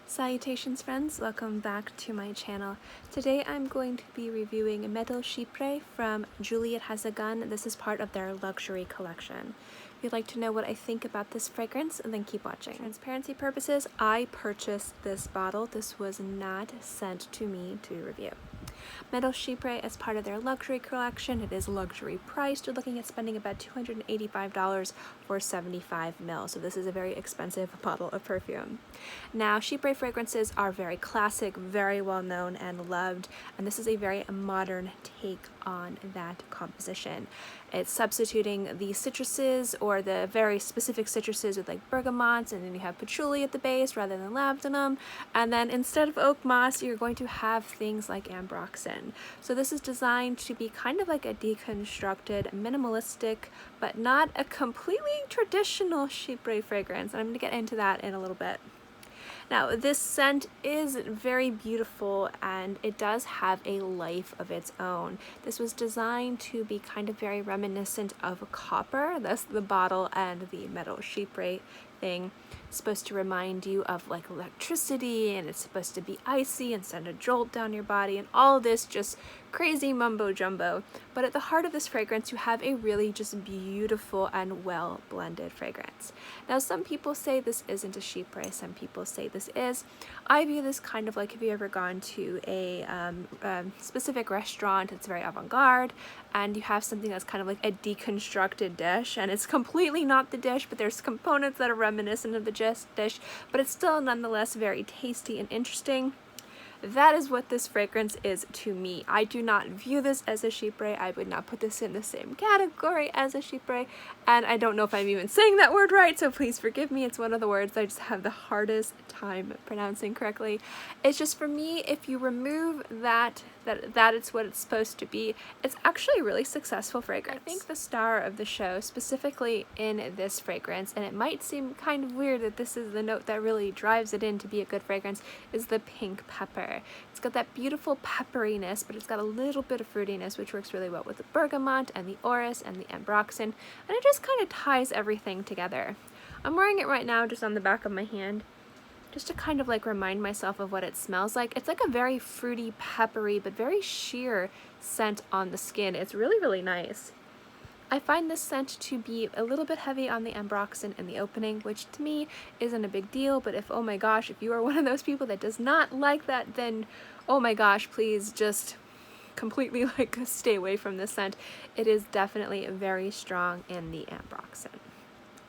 Salutations friends, welcome back to my channel. Today I'm going to be reviewing Metal Chypre from Juliette Has. This is part of their luxury collection. If you'd like to know what I think about this fragrance, then keep watching. Transparency purposes, I purchased this bottle. This was not sent to me to review. Metal Chypre is part of their luxury collection. It is luxury priced. You're looking at spending about $285 for 75 ml. So this is a very expensive bottle of perfume. Now, Chypre fragrances are very classic, very well known and loved, and this is a very modern take on that composition. It's substituting the citruses or the very specific citruses with like bergamots, and then you have patchouli at the base rather than labdanum, and then instead of oak moss you're going to have things like ambrox in. So this is designed to be kind of like a deconstructed, minimalistic, but not a completely traditional Chypre fragrance, and I'm going to get into that in a little bit. Now, this scent is very beautiful and it does have a life of its own. This was designed to be kind of very reminiscent of copper. That's the bottle, and the Metal Chypre thing is supposed to remind you of like electricity, and it's supposed to be icy and send a jolt down your body, and all this just crazy mumbo jumbo. But at the heart of this fragrance you have a really just beautiful and well blended fragrance. Now, some people say this isn't a Chypre, some people say this is. I view this kind of like, have you ever gone to a specific restaurant, it's very avant-garde, and you have something that's kind of like a deconstructed dish, and it's completely not the dish, but there's components that are reminiscent of the dish, but it's still nonetheless very tasty and interesting. That is what this fragrance is to me. I do not view this as a Chypre. I would not put this in the same category as a Chypre, and I don't know if I'm even saying that word right, so please forgive me. It's one of the words I just have the hardest time pronouncing correctly. It's just, for me, if you remove that it's what it's supposed to be, it's actually a really successful fragrance. I think the star of the show, specifically in this fragrance, and it might seem kind of weird that this is the note that really drives it in to be a good fragrance, is the pink pepper. It's got that beautiful pepperiness, but it's got a little bit of fruitiness, which works really well with the bergamot and the orris and the ambroxan, and it just kind of ties everything together. I'm wearing it right now just on the back of my hand, just to kind of like remind myself of what it smells like. It's like a very fruity, peppery, but very sheer scent on the skin. It's really, really nice. I find this scent to be a little bit heavy on the ambroxan in the opening, which to me isn't a big deal, but if, oh my gosh, if you are one of those people that does not like that, then oh my gosh, please just completely like stay away from this scent. It is definitely very strong in the ambroxan.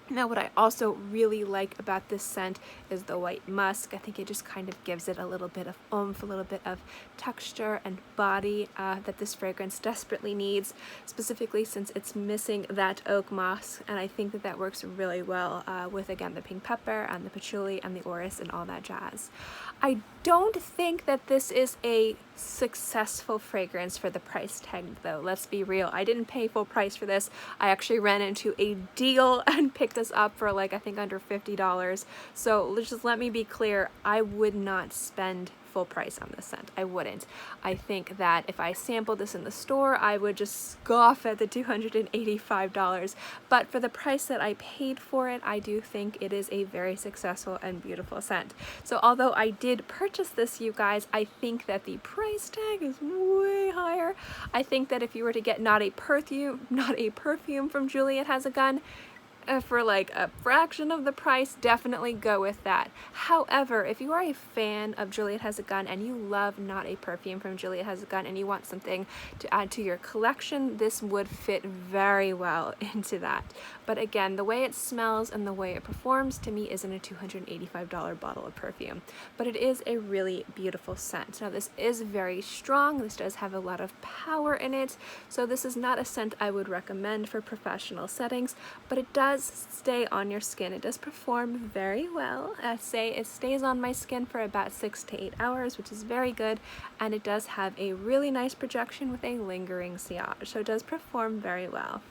Now, what I also really like about this scent is the white musk. I think it just kind of gives it a little bit of oomph, a little bit of texture and body that this fragrance desperately needs, specifically since it's missing that oak moss, and I think that that works really well with, again, the pink pepper and the patchouli and the orris and all that jazz. I don't think that this is a successful fragrance for the price tag, though. Let's be real. I didn't pay full price for this. I actually ran into a deal and picked this up for like, I think, under $50. So just let me be clear, I would not spend full price on this scent. I wouldn't. I think that if I sampled this in the store, I would just scoff at the $285, but for the price that I paid for it, I do think it is a very successful and beautiful scent. So although I did purchase this, you guys, I think that the price tag is way higher. I think that if you were to get not a perfume from Juliette Has for like a fraction of the price, definitely go with that. However, if you are a fan of Juliette Has and you love not a perfume from Juliette Has and you want something to add to your collection, this would fit very well into that. But again, the way it smells and the way it performs to me isn't a $285 bottle of perfume, but it is a really beautiful scent. Now, this is very strong. This does have a lot of power in it, so this is not a scent I would recommend for professional settings, but it does stay on your skin. It does perform very well. I say it stays on my skin for about 6 to 8 hours, which is very good, and it does have a really nice projection with a lingering sillage, so it does perform very well.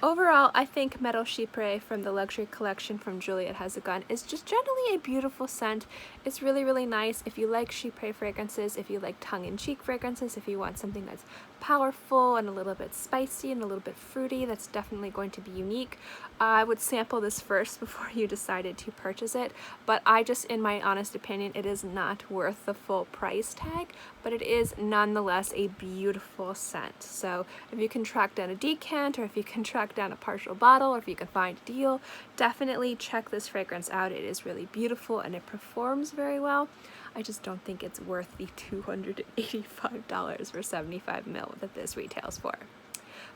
Overall, I think Metal Chypre from the luxury collection from Juliette Has is just generally a beautiful scent. It's really, really nice if you like Chypre fragrances, if you like tongue-in-cheek fragrances, if you want something that's powerful and a little bit spicy and a little bit fruity. That's definitely going to be unique. I would sample this first before you decided to purchase it, but in my honest opinion, it is not worth the full price tag, but it is nonetheless a beautiful scent. So if you can track down a decant, or if you can track down a partial bottle, or if you can find a deal, definitely check this fragrance out. It is really beautiful and it performs very well. I just don't think it's worth the $285 for 75 ml that this retails for.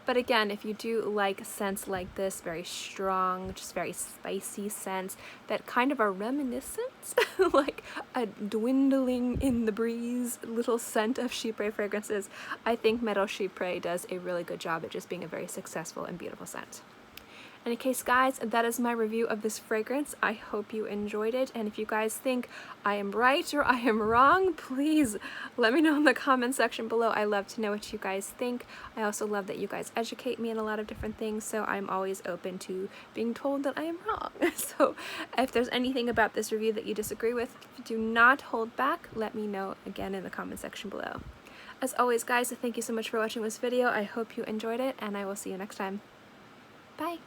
But again, if you do like scents like this, very strong, just very spicy scents that kind of are reminiscent, like a dwindling in the breeze little scent of Chypre fragrances, I think Metal Chypre does a really good job at just being a very successful and beautiful scent. In any case, guys, that is my review of this fragrance. I hope you enjoyed it, and if you guys think I am right or I am wrong, please let me know in the comment section below. I love to know what you guys think. I also love that you guys educate me in a lot of different things, so I'm always open to being told that I am wrong. So if there's anything about this review that you disagree with, do not hold back. Let me know again in the comment section below. As always, guys, thank you so much for watching this video. I hope you enjoyed it, and I will see you next time. Bye!